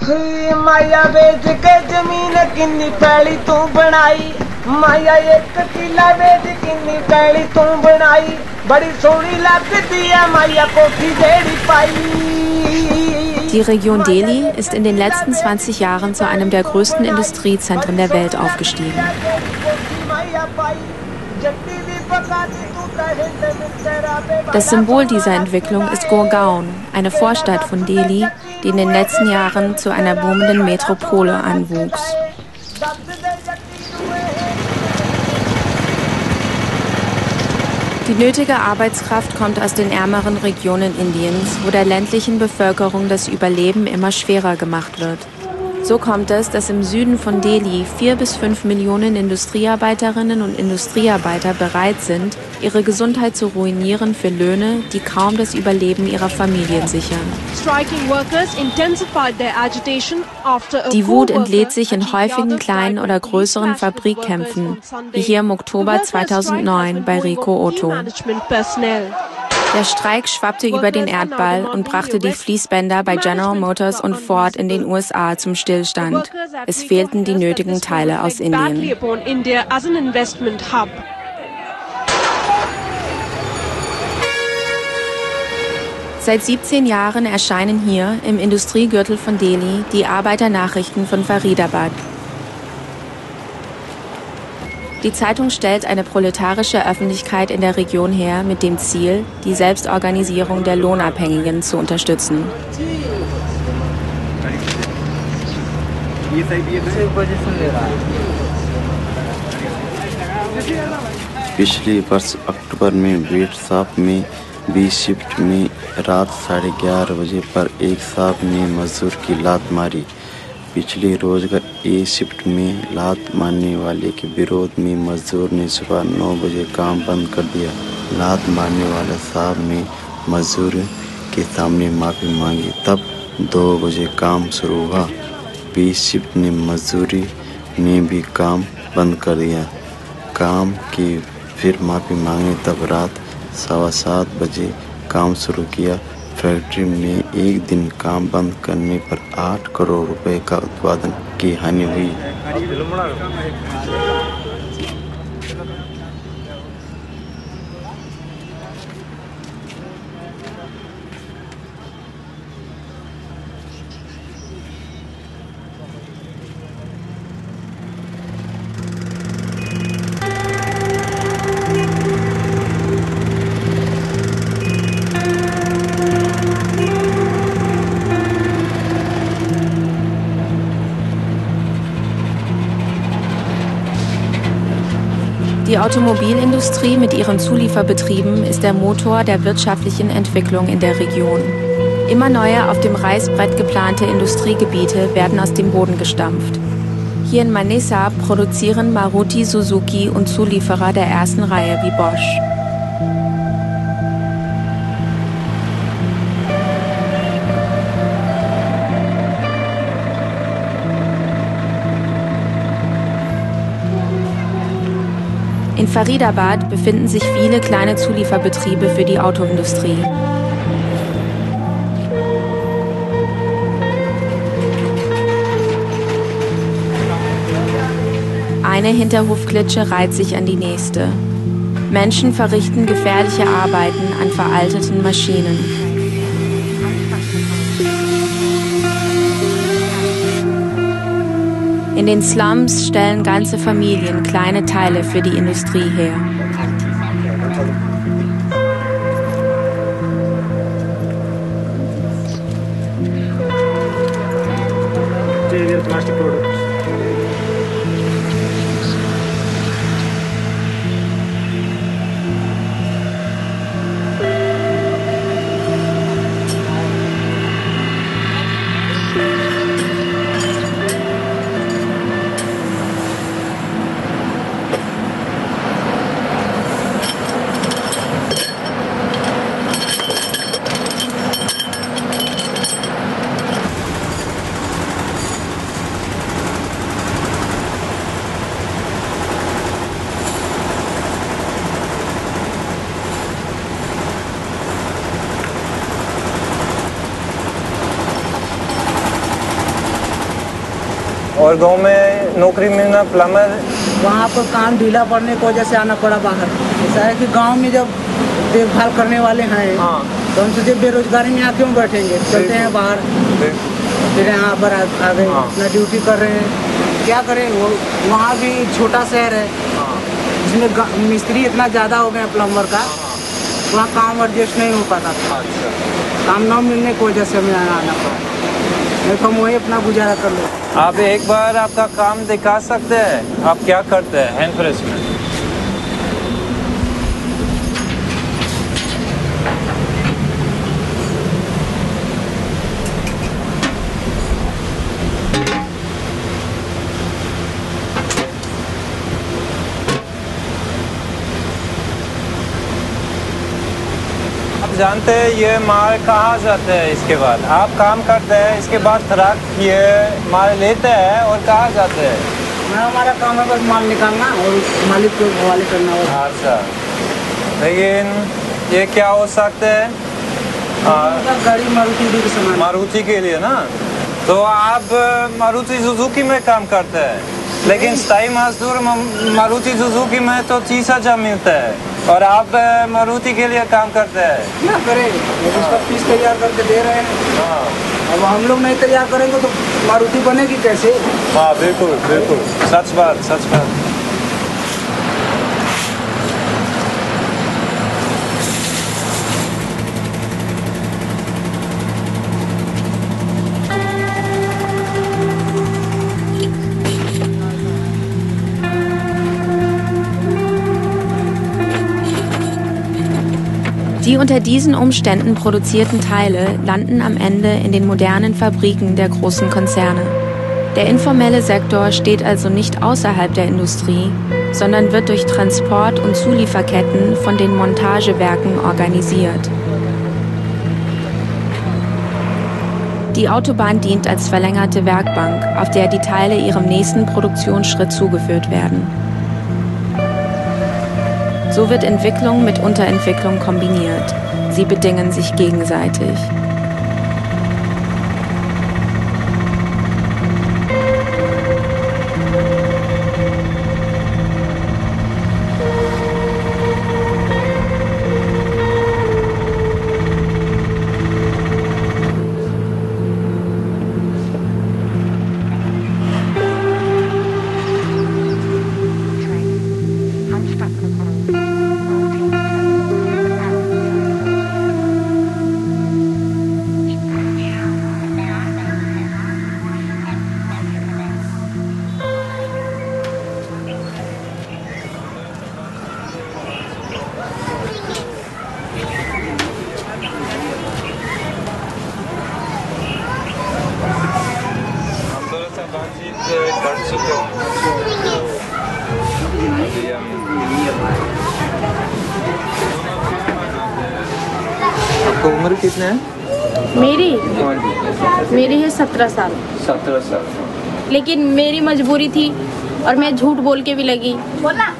माया बेच के जमीन किन्नी पैली तू बनाई, माया एक किला बेच किन्नी पैली तू बनाई, बड़ी सोहनी लगती है माया कोठी जेड़ी पाई। Die Region Delhi ist in den letzten 20 Jahren zu einem der größten Industriezentren der Welt aufgestiegen. Das Symbol dieser Entwicklung ist Gurgaon, eine Vorstadt von Delhi, die in den letzten Jahren zu einer boomenden Metropole anwuchs. Die nötige Arbeitskraft kommt aus den ärmeren Regionen Indiens, wo der ländlichen Bevölkerung das Überleben immer schwerer gemacht wird. So kommt es, dass im Süden von Delhi 4 bis 5 Millionen Industriearbeiterinnen und Industriearbeiter bereit sind, ihre Gesundheit zu ruinieren für Löhne, die kaum das Überleben ihrer Familien sichern. Die Wut entlädt sich in häufigen kleinen oder größeren Fabrikkämpfen, wie hier im Oktober 2009 bei Ricoh Auto. Der Streik schwappte über den Erdball und brachte die Fließbänder bei General Motors und Ford in den USA zum Stillstand. Es fehlten die nötigen Teile aus Indien. Seit 17 Jahren erscheinen hier im Industriegürtel von Delhi die Arbeiternachrichten von Faridabad. Die Zeitung stellt eine proletarische Öffentlichkeit in der Region her mit dem Ziel, die Selbstorganisierung der Lohnabhängigen zu unterstützen. पिछले वर्ष अक्टूबर में wait shop में B shift में रात 11:30 बजे पर एक साहब ने मजदूर की लात मारी। पिछले रोज ए शिफ्ट में लात मारने वाले के विरोध में मजदूर ने सुबह 9 बजे काम बंद कर दिया। लात मारने वाला साहब ने मजदूर के सामने माफी मांगी, तब 2 बजे काम शुरू हुआ। बी शिफ्ट ने मजदूरी ने भी काम बंद कर दिया। काम की फिर माफी मांगी, तब रात 7:15 बजे काम शुरू किया। फैक्ट्री में एक दिन काम बंद करने पर 8 करोड़ रुपए का उत्पादन की हानि हुई। Die Automobilindustrie mit ihren Zulieferbetrieben ist der Motor der wirtschaftlichen Entwicklung in der Region. Immer neue auf dem Reißbrett geplante Industriegebiete werden aus dem Boden gestampft. Hier in Manisa produzieren Maruti Suzuki und Zulieferer der ersten Reihe wie Bosch. In Faridabad befinden sich viele kleine Zulieferbetriebe für die Autoindustrie. Eine Hinterhofklitsche reiht sich an die nächste. Menschen verrichten gefährliche Arbeiten an veralteten Maschinen. In den Slums stellen ganze Familien kleine Teile für die Industrie her. और गांव में नौकरी मिलना plumber, वहाँ पर काम ढीला पड़ने की वजह से आना पड़ा बाहर। ऐसा है कि गांव में जब देखभाल करने वाले हैं तो हम सोचे बेरोजगारी में यहाँ क्यों बैठेंगे, चलते हैं बाहर, फिर यहाँ पर आ गए अपना ड्यूटी कर रहे हैं। क्या करें, वो वहाँ भी छोटा शहर है जिसमें मिस्त्री इतना ज़्यादा हो गया प्लम्बर का, वहाँ काम एडजस्ट नहीं हो पाता था। काम न मिलने की वजह से हमें यहाँ आना पड़ा, नहीं तो हम वही अपना गुजारा कर लो। आप एक बार आपका काम दिखा सकते हैं? आप क्या करते हैं हैंड प्रेस में? जानते हैं ये माल कहाँ जाते हैं? इसके बाद आप काम करते हैं, इसके बाद ट्रक ये माल लेते हैं और कहाँ जाते हैं? हमारा काम है बस माल निकालना और मालिक को हवाले करना। अच्छा, लेकिन ये क्या हो सकते हैं? गाड़ी मारुति के लिए ना, तो आप मारुति सुजुकी में काम करते हैं, लेकिन स्थायी मजदूर मारुति सुजुकी में तो 30,000 मिलता है और आप मारुति के लिए काम करते हैं। क्या करें, उसका फीस तैयार करके दे रहे हैं। अब हम लोग नहीं तैयार करेंगे तो मारुति बनेगी कैसे? हाँ बिल्कुल बिल्कुल, सच बात सच बात। Die unter diesen Umständen produzierten Teile landen am Ende in den modernen Fabriken der großen Konzerne. Der informelle Sektor steht also nicht außerhalb der Industrie, sondern wird durch Transport- und Zulieferketten von den Montagewerken organisiert. Die Autobahn dient als verlängerte Werkbank, auf der die Teile ihrem nächsten Produktionsschritt zugeführt werden. So wird Entwicklung mit Unterentwicklung kombiniert. Sie bedingen sich gegenseitig. आपको उम्र कितने है? मेरी है 17 साल। 17 साल। लेकिन मेरी मजबूरी थी और मैं झूठ बोल के भी लगी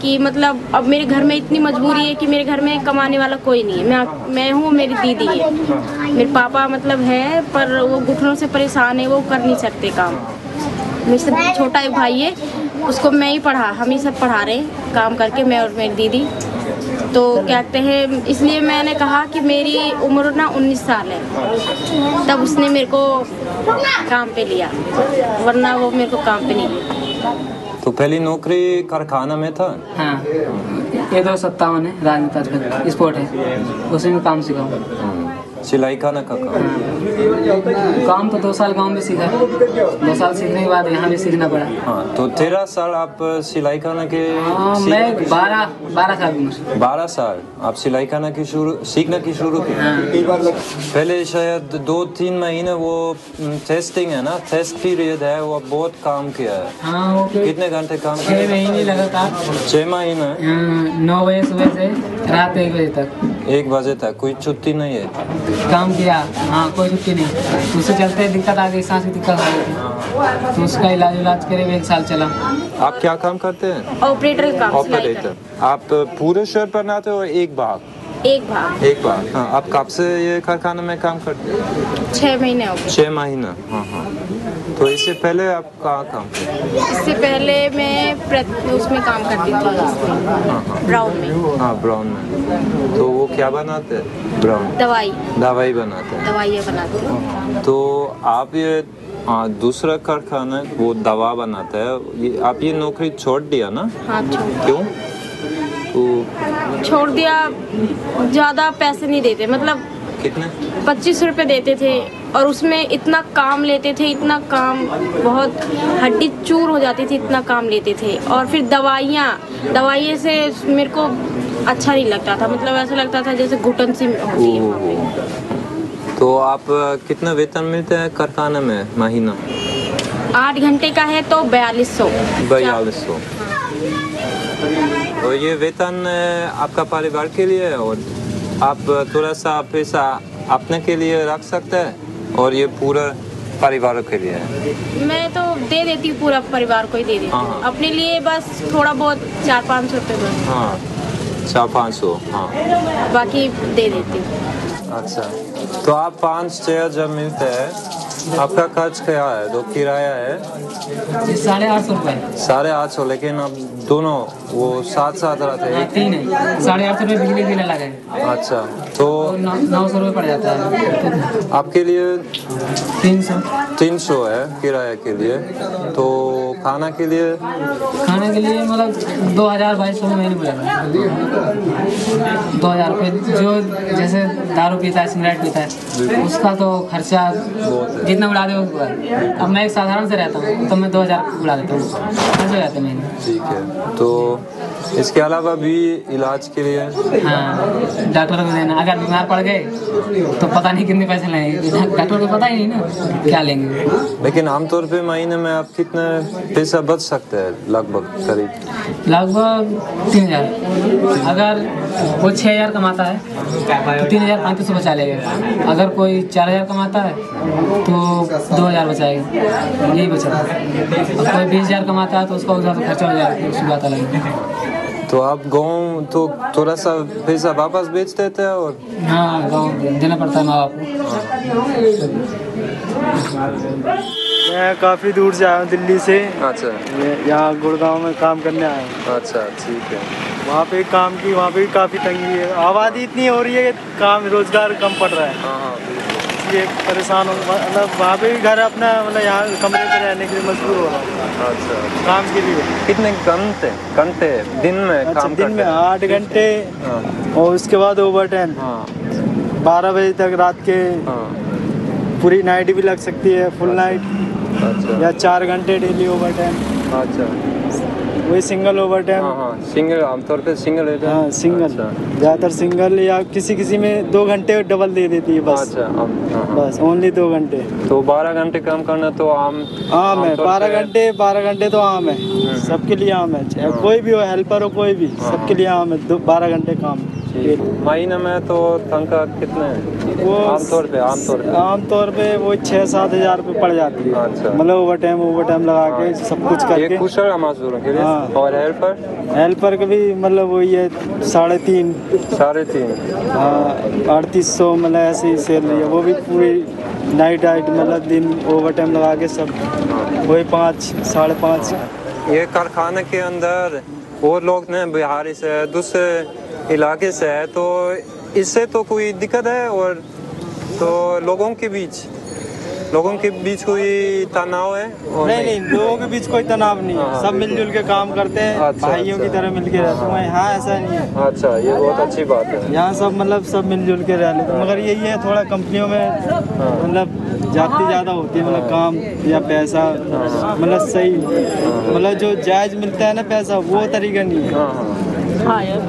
कि मतलब अब मेरे घर में इतनी मजबूरी है कि मेरे घर में कमाने वाला कोई नहीं है। मैं हूँ, मेरी दीदी है, मेरे पापा मतलब है पर वो घुटनों से परेशान है, वो कर नहीं सकते काम। मेरे से छोटा एक भाई है, उसको मैं ही हम ही सब पढ़ा रहे हैं काम करके, मैं और मेरी दीदी। तो कहते हैं, इसलिए मैंने कहा कि मेरी उम्र ना 19 साल है, तब उसने मेरे को काम पे लिया, वरना वो मेरे को काम पे नहीं लिया। तो पहली नौकरी कारखाना में था? हाँ, ये 257 है, राजनीति स्पोर्ट है, उसी में काम सीखा हूँ। सिलाई खाना का काम तो 2 साल गांव में सीखा, 2 साल सीखने के बाद यहाँ भी सीखना पड़ा। हाँ, तो 13 साल आप सिलाई खाना के मैं 12 साल की उम्र। 12 साल आप सिलाई खाना की सीखना की शुरू की? पहले शायद 2-3 महीने वो टेस्टिंग है ना, टेस्ट पीरियड है, वो बहुत काम किया है। हाँ, कितने घंटे काम? 6 महीने लगातार। 6 महीने? 9 बजे सुबह से रात 1 बजे तक। 1 बजे तक कोई छुट्टी नहीं है? काम किया, हाँ, कोई छुट्टी नहीं। उससे चलते दिक्कत आ गई, सांस की दिक्कत आ गई थी, तो उसका इलाज करे 1 साल चला। आप क्या काम करते हैं? ऑपरेटर का काम। ऑपरेटर। आप पूरे शर्ट बनाते हो एक भाग? एक भाग। एक बार। हाँ, आप कब से ये कारखाने में काम करते हैं? 6 महीने हो गए। 6 महीना। हाँ हाँ। तो इससे पहले आप कहाँ काम करते? इससे पहले मैं उसमें काम करती थी, ब्राउन में। हाँ, ब्राउन में। तो वो क्या बनाते हैं? ब्राउन दवाई बनाते हैं। दवाइयाँ बनाते हैं। तो आप ये दूसरा कारखाना वो दवा बनाता है, आप ये नौकरी छोड़ दिया ना? हाँ, क्यों? तो छोड़ दिया, ज़्यादा पैसे नहीं देते, मतलब कितने? 25 रुपए देते थे और उसमें इतना काम लेते थे, इतना काम, बहुत हड्डी चूर हो जाती थी, इतना काम लेते थे। और फिर दवाइयाँ से मेरे को अच्छा नहीं लगता था, मतलब ऐसा लगता था जैसे घुटन सी होती है वहाँ पे। तो आप कितना वेतन मिलता है कारखाने में महीना? 8 घंटे का है तो 4200। 4200। और ये वेतन आपका परिवार के लिए है और आप थोड़ा सा पैसा अपने के लिए रख सकते हैं और ये पूरा परिवार के लिए है? मैं तो दे देती हूँ, पूरा परिवार को ही दे देती हूँ। अपने लिए बस थोड़ा बहुत 400-500 रुपये बस। हाँ, 400-500। हाँ, बाकी दे देती हूँ। अच्छा, तो आप 5-6 जब मिलते हैं, आपका खर्च क्या है? दो किराया है 850 रुपये। 850, लेकिन अब दोनों वो साथ रहते हैं। 3 है, 850 रुपये बिजली बिल अलग है। अच्छा, तो 900 रुपये पड़ जाता है आपके लिए। 300 है किराया के लिए। तो खाने के लिए मतलब 2000-2200 महीने पड़ेगा। 2000 रुपये जो जैसे दारू पीता है, सिगरेट पीता है, उसका तो खर्चा जितना उड़ा दे। अब मैं एक साधारण से रहता हूँ तो मैं 2000 उड़ा देता हूँ, खर्च हो जाते हैं महीने। ठीक है। तो इसके अलावा भी इलाज के लिए? हाँ, डॉक्टर को देना। अगर बीमार पड़ गए तो पता नहीं कितने पैसे लगेंगे, डॉक्टर को पता ही नहीं ना क्या लेंगे। लेकिन आमतौर पे महीने में आप कितना पैसा बच सकते हैं? लगभग 3000। अगर वो 6000 कमाता है तो 3500 बचा लेगा। अगर कोई 4000 कमाता है तो 2000 बचाएगा, यही बचा। और कोई 20000 कमाता है तो उसका उधर खर्चा हो जाएगा, उसकी बात अलग है। तो आप गाँव तो थोड़ा सा पैसा वापस बेच देते हैं? और हाँ, गाँव देना पड़ता है माँ बाप को। मैं काफ़ी दूर से आया हूँ, दिल्ली से। अच्छा। यहाँ गुड़गांव में काम करने आया हूँ। अच्छा, ठीक है। वहाँ पे काम की, वहाँ पे भी काफ़ी तंगी है, आबादी इतनी हो रही है कि काम रोजगार कम पड़ रहा है। हाँ, ये परेशान हो, मतलब वहाँ पे भी घर अपना, मतलब यहाँ कमरे पे रहने के लिए मजबूर हो रहा हूँ। अच्छा, काम के लिए। कितने घंटे दिन में काम करते हैं? दिन में 8 घंटे। और उसके बाद ओवर टाइम 12 बजे तक रात के। पूरी नाइट भी लग सकती है, फुल नाइट। अच्छा। या 4 घंटे डेली ओवर टाइम। अच्छा, वही सिंगल ओवर टाइम। सिंगल, आमतौर पे सिंगल है। हाँ, सिंगल। अच्छा। ज़्यादातर सिंगल, या किसी में 2 घंटे डबल दे देती है बस। अच्छा। बस ओनली 2 घंटे। तो 12 घंटे काम करना तो आम है। 12 घंटे तो आम है, सबके लिए आम है, चाहे कोई भी हो, हेल्पर हो कोई भी, सबके लिए आम है। 12 घंटे काम। महीने में तो तनख्वाह कितने है? वो आमतौर पे वो 6-7 हज़ार रुपये पड़ जाती है। अच्छा। मतलब ओवर टाइम लगा के सब कुछ करके। कुशल मजदूरों के लिए। हाँ। और हेल्पर का भी मतलब वही है 3.5। हाँ, 3800, मतलब ऐसे ही सैलरी है। वो भी पूरी नाइट मतलब दिन ओवर टाइम लगा के सब वही 5-5.5। ये कारखाने के अंदर और लोग ने बिहारी से, दूसरे इलाके से है, तो इससे तो कोई दिक्कत है? और तो लोगों के बीच कोई तनाव है? नहीं, लोगों के बीच कोई तनाव नहीं है। सब मिलजुल के काम करते हैं। अच्छा, भाइयों की तरह मिलके रहते हैं। हाँ, ऐसा नहीं है। अच्छा, ये बहुत अच्छी बात है। यहाँ सब मिलजुल के रह लेते हैं। मगर यही है, थोड़ा कंपनियों में मतलब जाति ज़्यादा होती है, मतलब काम या पैसा, मतलब सही, मतलब जो जायज़ मिलता है ना पैसा, वो तरीका नहीं है। हाँ यार।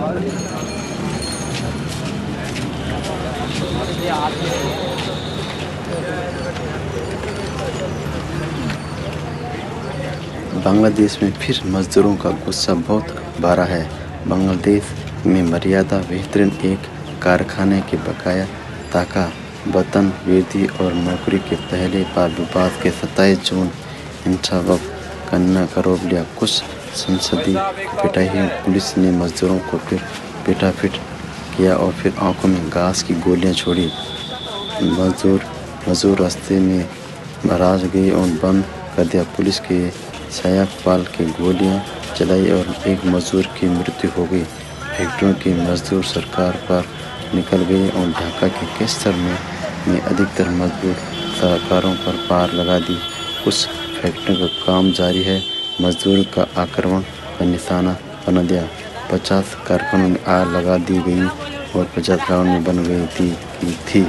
बांग्लादेश में फिर मजदूरों का गुस्सा बहुत बड़ा है। बांग्लादेश में मर्यादा बेहतरीन एक कारखाने के बकाया ताका, वतन वृद्धि और नौकरी के पहले बार विवाद के 27 जून इंतखाब करना करोब लिया। कुछ संसदीय पिटाई पुलिस ने मजदूरों को फिर पिटापिट किया और फिर आंखों में गैस की गोलियां छोड़ी। मजदूर रास्ते में महाराज गए और बंद कर दिया। पुलिस के सहायक पाल के गोलियां चलाई और एक मजदूर की मृत्यु हो गई। फैक्ट्रियों के मजदूर सरकार पर निकल गए और ढाका के केसर में अधिकतर मजदूर सरकारों पर पार लगा दी। कुछ फैक्ट्रियों का काम जारी है। मजदूर का आक्रमण का निशाना बना दिया। 50 कारखानों में आग लगा दी गई और 50 गाँव में बन गई थी।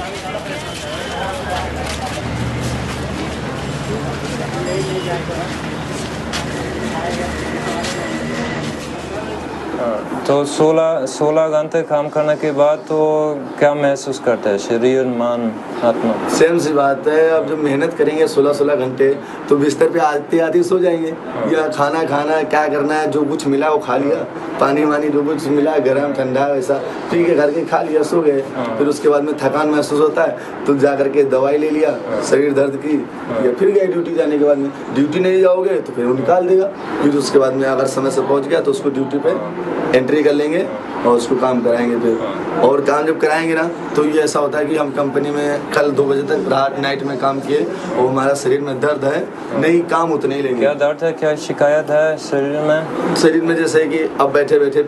तो 16 घंटे काम करने के बाद तो क्या महसूस करते हैं, शरीर, मन, आत्मा? सेम सी बात है। अब जब मेहनत करेंगे 16 घंटे तो बिस्तर पे आते सो जाएंगे, या खाना क्या करना है, जो कुछ मिला वो खा लिया, पानी वानी जो कुछ मिला गर्म ठंडा वैसा पी के घर के खा लिया, सो गए। फिर उसके बाद में थकान महसूस होता है तो जा करके दवाई ले लिया शरीर दर्द की, या फिर गए ड्यूटी जाने के बाद में। ड्यूटी नहीं जाओगे तो फिर वो निकाल देगा। फिर उसके बाद में अगर समय से पहुंच गया तो उसको ड्यूटी पे एंट्री कर लेंगे और उसको काम कराएंगे। फिर और काम जब कराएंगे ना तो ये ऐसा होता है कि हम कंपनी में कल 2 बजे तक रात नाइट में काम किए और हमारा शरीर में दर्द है नहीं, काम उतने ही लेंगे। क्या दर्द है, क्या शिकायत है शरीर में? शरीर में जैसे कि अब बैठे बैठे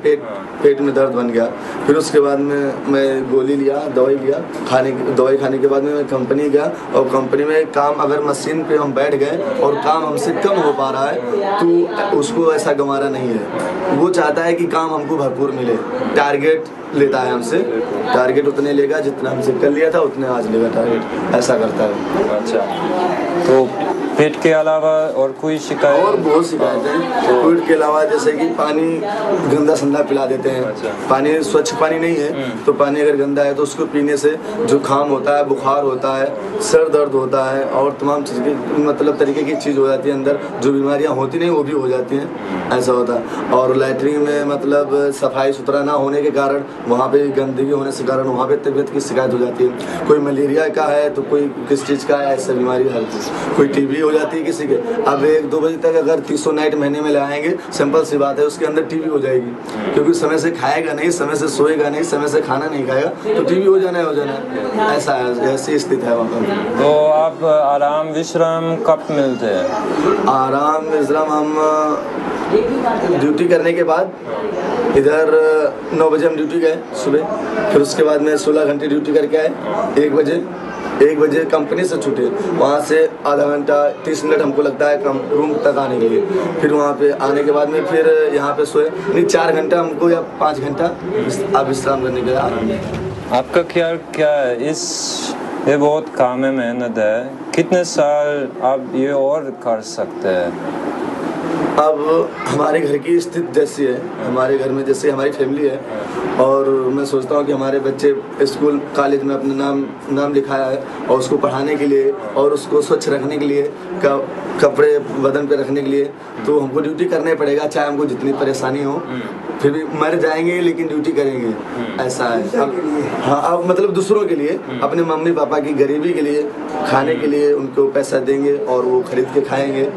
पेट में दर्द बन गया। फिर उसके बाद में मैं गोली लिया, दवाई लिया, दवाई खाने के बाद में मैं कंपनी गया और कंपनी में काम अगर मशीन पे हम बैठ गए और काम हमसे कम हो पा रहा है तो उसको ऐसा गंवारा नहीं है। वो चाहता है कि काम हमको भरपूर मिले। टारगेट लेता है हमसे, टारगेट उतने लेगा जितना हमसे कर लिया था उतने आज लेगा टारगेट, ऐसा करता है। अच्छा, तो पेट के अलावा और कोई शिकायत? और बहुत शिकायत है। पेट के अलावा जैसे कि पानी गंदा संदा पिला देते हैं। अच्छा। पानी स्वच्छ पानी नहीं है तो पानी अगर गंदा है तो उसको पीने से जुकाम होता है, बुखार होता है, सर दर्द होता है और तमाम चीज़ की मतलब तरीके की चीज़ हो जाती है। अंदर जो बीमारियां होती नहीं वो भी हो जाती हैं, ऐसा होता है। और लैट्रिन में मतलब सफाई सुथरा ना होने के कारण वहाँ पे गंदगी होने से कारण वहाँ पे तबीयत की शिकायत हो जाती है। कोई मलेरिया का है तो कोई किस चीज़ का है, ऐसा बीमारी हर चीज़, कोई टीबी हो जाती है किसी के। अब 1-2 बजे तक अगर 300 नाइट महीने में लगाएंगे, सिंपल सी बात है उसके अंदर टीबी हो जाएगी, क्योंकि समय से खाएगा नहीं, समय से सोएगा नहीं, समय से खाना नहीं खाएगा तो टीबी हो जाना है। ऐसा है, ऐसी स्थिति है वहाँ पर। तो आप आराम विश्राम कब मिलते हैं? आराम विश्राम हम ड्यूटी करने के बाद इधर 9 बजे हम ड्यूटी गए सुबह, फिर उसके बाद में 16 घंटे ड्यूटी करके आए। 1 बजे कंपनी से छूटे, वहाँ से आधा घंटा 30 मिनट हमको लगता है रूम तक आने के लिए। फिर वहाँ पे आने के बाद में फिर यहाँ पे सोए नहीं, 4 घंटा हमको या 5 घंटा आप विश्राम करने के लिए आराम है। आपका ख्याल क्या है, ये बहुत काम है, मेहनत है, कितने साल आप ये और कर सकते हैं? अब हमारे घर की स्थिति जैसी है, हमारे घर में जैसे हमारी फैमिली है और मैं सोचता हूँ कि हमारे बच्चे स्कूल कॉलेज में अपना नाम लिखाया है और उसको पढ़ाने के लिए और उसको स्वच्छ रखने के लिए, कपड़े बदन पे रखने के लिए तो हमको ड्यूटी करना ही पड़ेगा, चाहे हमको जितनी परेशानी हो। फिर भी मर जाएंगे लेकिन ड्यूटी करेंगे, ऐसा है। अब मतलब दूसरों के लिए, अपने मम्मी पापा की गरीबी के लिए, खाने के लिए उनको पैसा देंगे और वो खरीद के खाएंगे,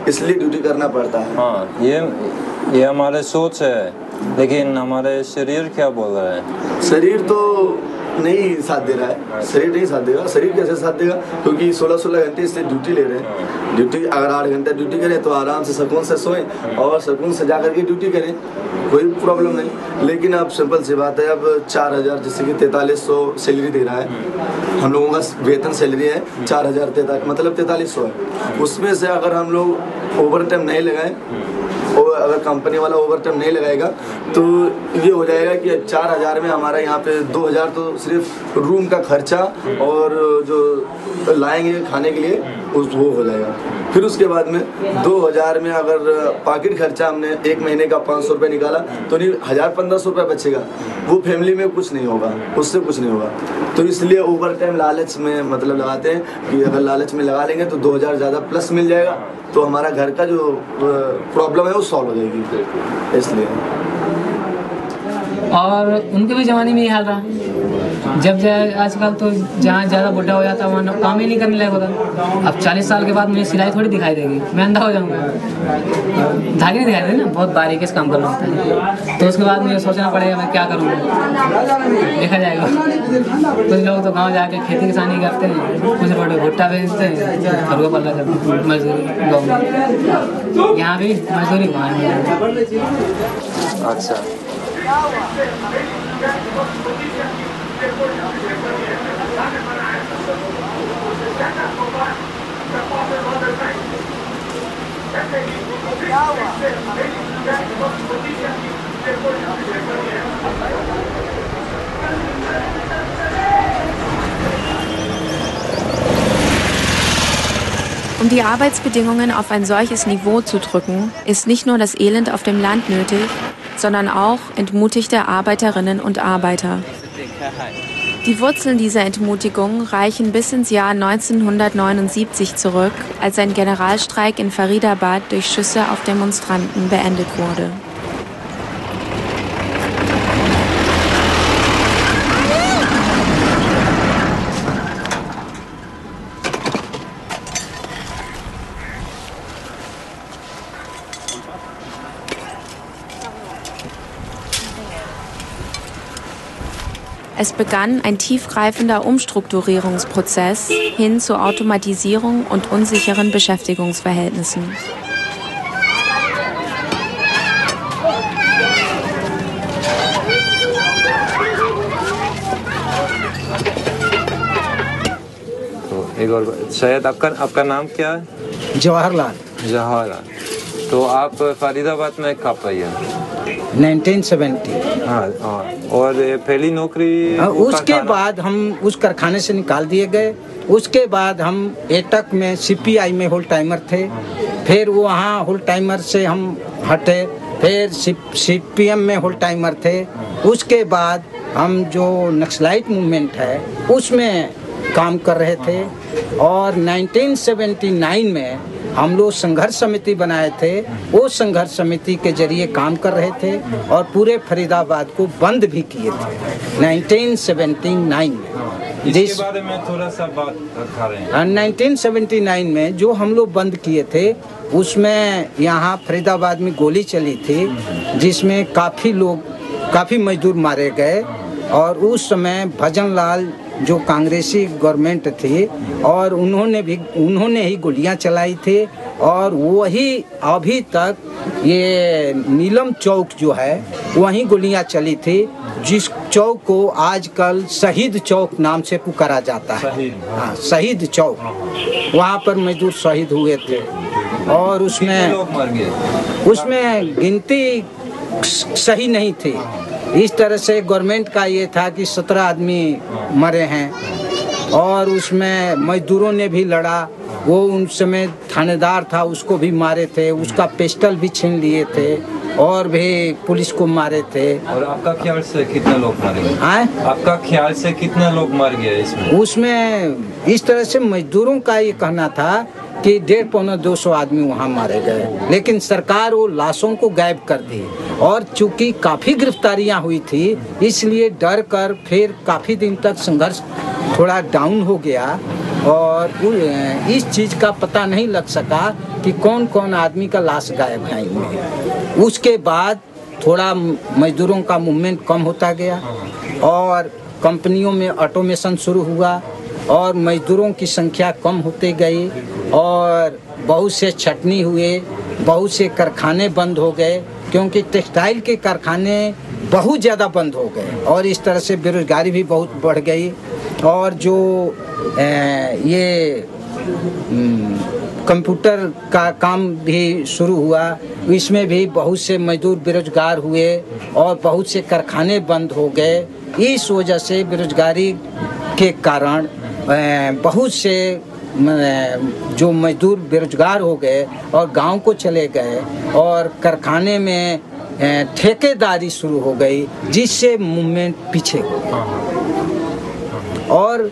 इसलिए ड्यूटी करना पड़ता है। हाँ, ये हमारे सोच है, लेकिन हमारे शरीर क्या बोल रहा है? शरीर तो नहीं साथ दे रहा है, शरीर नहीं साथ देगा। शरीर कैसे साथ देगा, क्योंकि 16 घंटे इससे ड्यूटी ले रहे हैं। ड्यूटी अगर 8 घंटा ड्यूटी करें तो आराम से सुकून से सोएं और सुकून से जाकर के ड्यूटी करें, कोई प्रॉब्लम नहीं। लेकिन अब सिंपल सी बात है, अब 4000 जैसे कि 4300 सैलरी दे रहा है, हम लोगों का वेतन सैलरी है 4000 मतलब 4300 है। उसमें से अगर हम लोग ओवर टाइम नहीं लगाएं और अगर कंपनी वाला ओवर टाइम नहीं लगाएगा तो ये हो जाएगा कि 4000 में हमारा यहाँ पे 2000 तो सिर्फ रूम का खर्चा और जो लाएंगे खाने के लिए वो हो जाएगा। फिर उसके बाद में 2000 में अगर पॉकेट खर्चा हमने 1 महीने का 500 रुपये निकाला तो नहीं 1000-1500 रुपये बचेगा, वो फैमिली में कुछ नहीं होगा, उससे कुछ नहीं होगा। तो इसलिए ओवर टाइम लालच में मतलब लगाते हैं कि अगर लालच में लगा लेंगे तो 2000 ज़्यादा प्लस मिल जाएगा तो हमारा घर का जो प्रॉब्लम है वो सॉल्व हो जाएगी, इसलिए। और उनके भी जमाने में यही हाल रहा। जब आजकल तो जहाँ ज़्यादा बुढ़ा हो जाता है वहाँ काम ही नहीं करने लायक होता। अब 40 साल के बाद मुझे सिलाई थोड़ी दिखाई देगी, मैं अंधा हो जाऊँगा। धागे नहीं दिखाई देगी ना, बहुत बारीकी से काम करना होता है। तो उसके बाद मुझे सोचना पड़ेगा मैं क्या करूँगा, देखा जाएगा। कुछ लोग तो गाँव जाके खेती किसानी करते हैं, कुछ रोड भुट्टा बेचते हैं, फरुआ पल्ला करते हैं, मजदूरी गाँव में। यहाँ भी मजदूरी वहाँ है। अच्छा, Um die Arbeitsbedingungen auf ein solches Niveau zu drücken, ist nicht nur das Elend auf dem Land nötig, sondern auch entmutigte Arbeiterinnen und Arbeiter. Die Wurzeln dieser Entmutigung reichen bis ins Jahr 1979 zurück, als ein Generalstreik in Faridabad durch Schüsse auf Demonstranten beendet wurde. Es begann ein tiefgreifender Umstrukturierungsprozess hin zu Automatisierung und unsicheren Beschäftigungsverhältnissen. तो एक और शायद आपका नाम क्या है? जवाहरलाल। जवाहरलाल। तो आप फरीदाबाद में कब आए? 1970। हाँ, और पहली नौकरी? उसके बाद हम उस कारखाने से निकाल दिए गए। उसके बाद हम एटक में सीपीआई में होल टाइमर थे, फिर वहाँ होल टाइमर से हम हटे, फिर सीपीएम में होल टाइमर थे। उसके बाद हम जो नक्सलाइट मूवमेंट है उसमें काम कर रहे थे और 1979 में हम लोग संघर्ष समिति बनाए थे। वो संघर्ष समिति के जरिए काम कर रहे थे और पूरे फरीदाबाद को बंद भी किए थे 1979 में। इसके बारे में थोड़ा सा बात कर रहे हैं। 1979 में जो हम लोग बंद किए थे उसमें यहाँ फरीदाबाद में गोली चली थी, जिसमें काफ़ी मजदूर मारे गए। और उस समय भजन लाल जो कांग्रेसी गवर्नमेंट थी और उन्होंने ही गोलियां चलाई थी। और वही अभी तक ये नीलम चौक जो है वहीं गोलियां चली थी, जिस चौक को आजकल शहीद चौक नाम से पुकारा जाता है। हाँ, शहीद चौक, वहाँ पर मजदूर शहीद हुए थे और उसमें गिनती सही नहीं थी। इस तरह से गवर्नमेंट का ये था कि 17 आदमी मरे हैं और उसमें मजदूरों ने भी लड़ा। वो उन समय थानेदार था, उसको भी मारे थे, उसका पिस्टल भी छीन लिए थे और भी पुलिस को मारे थे। और आपका ख्याल से कितने लोग मर गए? आपका ख्याल से कितने लोग मर गए इसमें? उसमें इस तरह से मजदूरों का ये कहना था कि 150-200 आदमी वहाँ मारे गए, लेकिन सरकार वो लाशों को गायब कर दी। और चूंकि काफ़ी गिरफ्तारियाँ हुई थी इसलिए डर कर फिर काफ़ी दिन तक संघर्ष थोड़ा डाउन हो गया और इस चीज़ का पता नहीं लग सका कि कौन कौन आदमी का लाश गायब है इनमें। उसके बाद थोड़ा मजदूरों का मूवमेंट कम होता गया और कंपनियों में ऑटोमेशन शुरू हुआ और मजदूरों की संख्या कम होती गई और बहुत से छटनी हुए, बहुत से कारखाने बंद हो गए क्योंकि टेक्सटाइल के कारखाने बहुत ज़्यादा बंद हो गए और इस तरह से बेरोजगारी भी बहुत बढ़ गई। और जो ये कंप्यूटर का काम भी शुरू हुआ, इसमें भी बहुत से मजदूर बेरोजगार हुए और बहुत से कारखाने बंद हो गए। इस वजह से बेरोजगारी के कारण बहुत से जो मजदूर बेरोजगार हो गए और गांव को चले गए और कारखाने में ठेकेदारी शुरू हो गई, जिससे मूवमेंट पीछे हो गया और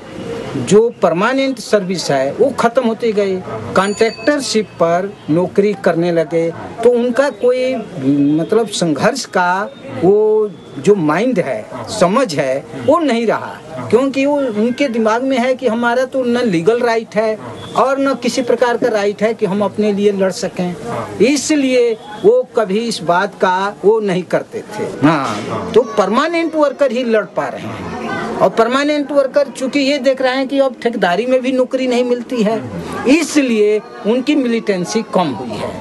जो परमानेंट सर्विस है वो ख़त्म होती गई। कॉन्ट्रैक्टरशिप पर नौकरी करने लगे तो उनका कोई मतलब संघर्ष का वो जो माइंड है, समझ है, वो नहीं रहा, क्योंकि वो उनके दिमाग में है कि हमारा तो न लीगल राइट है और न किसी प्रकार का राइट है कि हम अपने लिए लड़ सकें, इसलिए वो कभी इस बात का वो नहीं करते थे। हाँ, तो परमानेंट वर्कर ही लड़ पा रहे हैं, और परमानेंट वर्कर चूंकि ये देख रहे हैं कि अब ठेकेदारी में भी नौकरी नहीं मिलती है, इसलिए उनकी मिलिटेंसी कम हुई है।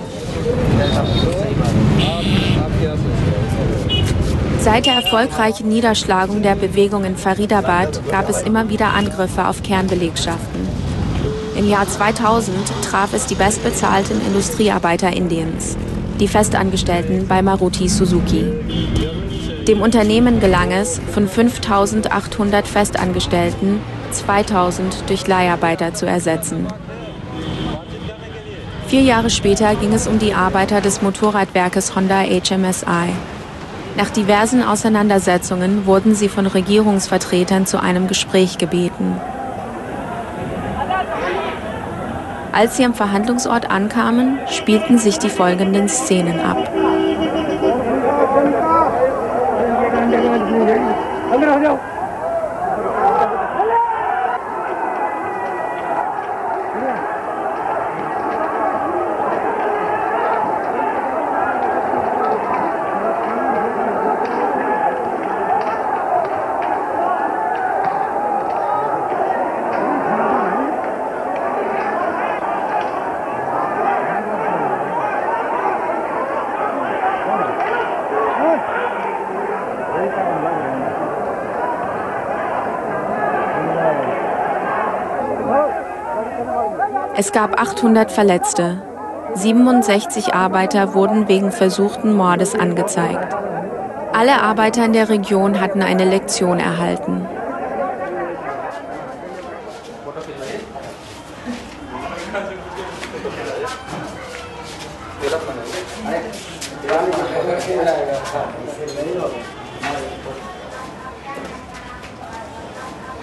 Seit der erfolgreichen Niederschlagung der Bewegung in Faridabad gab es immer wieder Angriffe auf Kernbelegschaften. Im Jahr 2000 traf es die bestbezahlten Industriearbeiter Indiens, die Festangestellten bei Maruti Suzuki. Dem Unternehmen gelang es, von 5.800 Festangestellten 2.000 durch Leiharbeiter zu ersetzen. 4 Jahre später ging es um die Arbeiter des Motorradwerkes Honda HMSI. Nach diversen Auseinandersetzungen wurden sie von Regierungsvertretern zu einem Gespräch gebeten. Als sie am Verhandlungsort ankamen, spielten sich die folgenden Szenen ab. Es gab 800 Verletzte. 67 Arbeiter wurden wegen versuchten Mordes angezeigt. Alle Arbeiter in der Region hatten eine Lektion erhalten.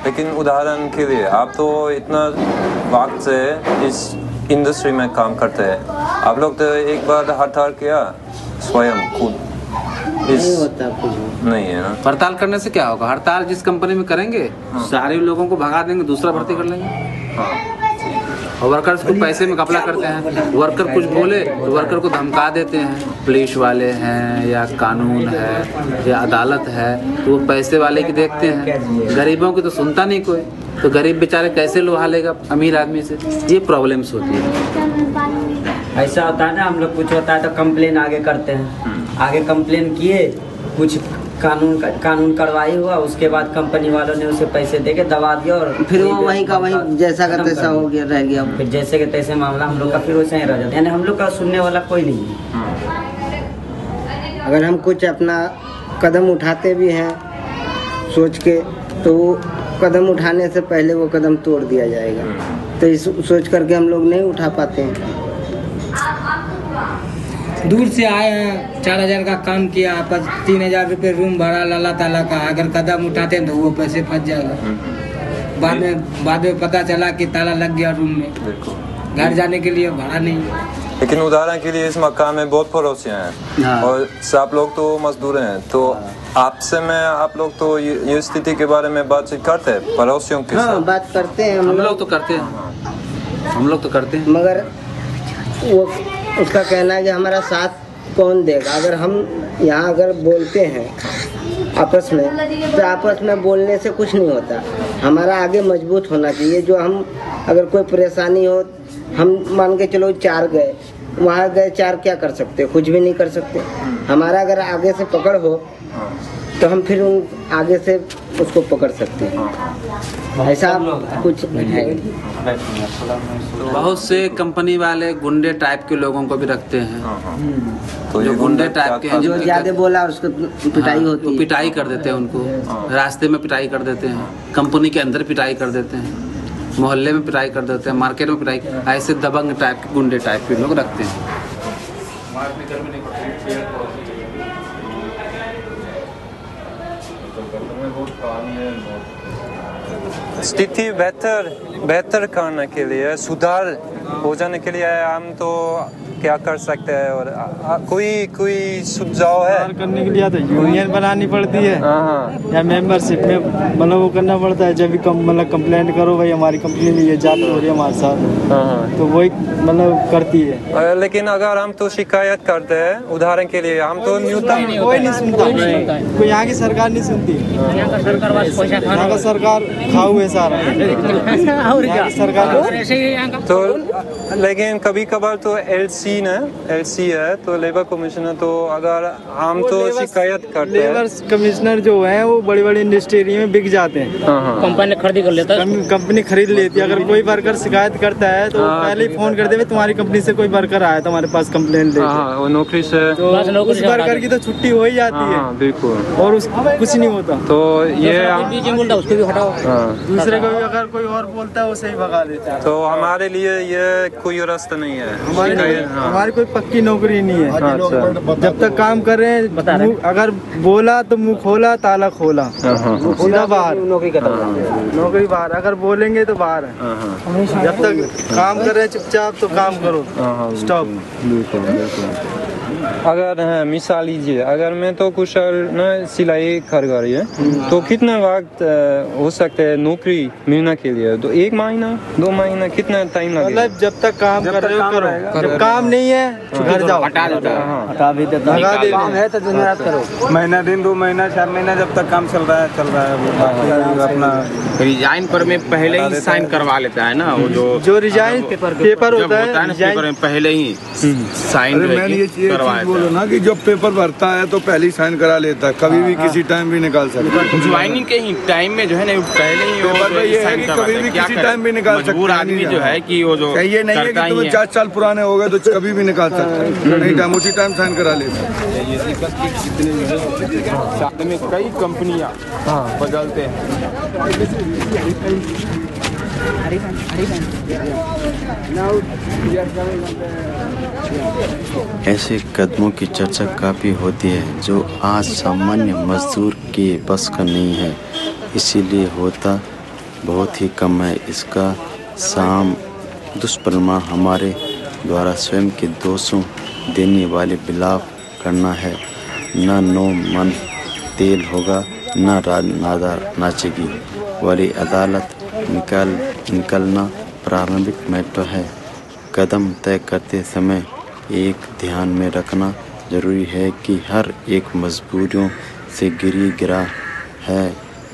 लेकिन उदाहरण के लिए आप तो इतना वक्त से इस इंडस्ट्री में काम करते हैं, आप लोग तो एक बार हड़ताल किया स्वयं खुद? नहीं होता कुछ नहीं है ना। हड़ताल करने से क्या होगा? हड़ताल जिस कंपनी में करेंगे सारे लोगों को भगा देंगे, दूसरा भर्ती कर लेंगे। और वर्कर्स को पैसे में घपला करते हैं। वर्कर कुछ बोले तो वर्कर को धमका देते हैं, पुलिस वाले हैं या कानून है या अदालत है, तो वो पैसे वाले की देखते हैं, गरीबों की तो सुनता नहीं कोई। तो गरीब बेचारे कैसे लोहा लेगा अमीर आदमी से? ये प्रॉब्लम्स होती है। ऐसा होता है ना, हम लोग कुछ होता है तो कंप्लेन आगे करते हैं, आगे कंप्लेन किए, कुछ कानून कार्रवाई हुआ, उसके बाद कंपनी वालों ने उसे पैसे देके दबा दिया और फिर वो वहीं का वहीं जैसा का तैसा हो गया, रह गया। फिर जैसे के तैसे मामला हम लोग का फिर वैसे ही रह जाता है, यानी हम लोग का सुनने वाला कोई नहीं है। अगर हम कुछ अपना कदम उठाते भी हैं सोच के, तो कदम उठाने से पहले वो कदम तोड़ दिया जाएगा, तो इस सोच करके हम लोग नहीं उठा पाते हैं। दूर से आए हैं, 4,000 का काम किया, 3,000 रुपये रूम भाड़ा लाला ताला का, अगर कदम उठाते हैं तो वो पैसे फंस जाएगा। बाद में पता चला कि ताला लग गया रूम में, घर जाने के लिए भाड़ा नहीं। लेकिन उदाहरण के लिए इस मकान में बहुत पड़ोसियाँ हैं और सब लोग तो मजदूर हैं, तो आपसे में आप लोग तो ये स्थिति के बारे में बातचीत करते हैं पड़ोसियों के साथ? बात करते हैं, हम लोग तो करते हैं, हम लोग तो करते हैं, मगर वो उसका कहना है कि हमारा साथ कौन देगा। अगर हम यहाँ अगर बोलते हैं आपस में, तो आपस में बोलने से कुछ नहीं होता, हमारा आगे मजबूत होना चाहिए। जो हम अगर कोई परेशानी हो, हम मान के चलो 4 गए, वहाँ गए 4 क्या कर सकते, कुछ भी नहीं कर सकते। हमारा अगर आगे से पकड़ हो तो हम फिर उन आगे से उसको पकड़ सकते हैं, ऐसा कुछ है। बहुत से कंपनी वाले गुंडे टाइप के लोगों को भी रखते हैं, तो जो गुंडे टाइप के हैं, जो ज्यादा बोला उसको पिटाई होती है, पिटाई कर देते हैं उनको, रास्ते में पिटाई कर देते हैं, कंपनी के अंदर पिटाई कर देते हैं, मोहल्ले में पिटाई कर देते हैं, मार्केट में पिटाई, ऐसे दबंग टाइप के गुंडे टाइप के लोग रखते हैं। स्थिति बेहतर करने के लिए, सुधार हो जाने के लिए हम तो क्या कर सकते हैं? और कोई सुझाव है? करने के लिए तो यूनियन बनानी पड़ती है या मेंबरशिप में मतलब वो करना पड़ता है। जब भी मतलब कंप्लेंट करो भाई हमारी कंपनी में ये जाती हो रही है हमारे साथ, तो वही मतलब करती है। लेकिन अगर हम तो शिकायत करते हैं, उदाहरण के लिए हम तो न्यूनतम कोई नहीं सुनता, कोई यहाँ की सरकार नहीं सुनती। यहाँ का सरकार खाऊ है सारा सरकार। तो लेकिन कभी कभार तो एलसी है तो लेबर कमिश्नर, तो अगर हम तो शिकायत करते हैं, लेबर कमिश्नर जो है वो बड़ी बड़ी इंडस्ट्री में बिक जाते हैं। कंपनी खरीद कर लेता है, कंपनी खरीद लेती है। अगर कोई वर्कर शिकायत करता है तो पहले ही फोन कर दे तुम्हारी कंपनी से कोई वर्कर आया तुम्हारे पास कंप्लेंट दे, वो नौकरी से तो उस वर्कर की तो छुट्टी हो ही जाती है। बिल्कुल, और कुछ नहीं होता। तो ये उसको भी हटाओ, दूसरे को भी अगर कोई और बोलता है उसे ही भगा देता है। तो हमारे लिए ये कोई रास्ता नहीं है। हमारी कोई पक्की नौकरी नहीं है। जब तक काम कर रहे हैं, अगर बोला तो मुंह खोला ताला खोला, सीधा बाहर, नौकरी बाहर। अगर बोलेंगे तो बाहर है। जब तक काम कर रहे हैं चुपचाप तो काम करो, स्टॉप। अगर मिसाल लीजिए, अगर मैं तो कुछ न सिलाई कारीगरी है, तो कितना वक्त हो सकता है नौकरी मिलने के लिए? तो 1 महीना 2 महीना कितना टाइम लगेगा? मतलब जब तक काम कर रहे हो करो, जब काम नहीं है घर जाओ, हटा भी देता है। काम है तो दिन रात करो, महीना दिन 2 महीना 4 महीना जब तक काम चल रहा है अपना। रिजाइन पर में पहले ही साइन करवा लेता है ना, वो जो रिजाइन पेपर होता है ना, पेपर में पहले ही साइन करवा। बोलो ना कि जब पेपर भरता है तो पहले ही साइन करा लेता है, कभी भी किसी टाइम भी निकाल सकता है। ज्वाइनिंग के ही टाइम में जो है ना पहले ही पेपर ये है कि कभी भी किसी टाइम भी निकाल सकता है। मजबूर आदमी जो है कि वो जो ये नहीं है कि तुम्हें 4 साल पुराने हो गए तो कभी भी निकाल सकते हैं, नहीं टाइम उसी टाइम साइन करा लेता है। साथ में कई कंपनियां बदलते हैं। ऐसे कदमों की चर्चा काफ़ी होती है जो आज सामान्य मजदूर के बस का नहीं है, इसीलिए होता बहुत ही कम है। इसका साम दुष्परिणाम हमारे द्वारा स्वयं के दोषों देने वाले बिलाव करना है। न नो मन तेल होगा, न नादा नाचेगी वाली अदालत निकलना प्रारंभिक महत्व है। कदम तय करते समय एक ध्यान में रखना जरूरी है कि हर एक मजबूरियों से गिरा है।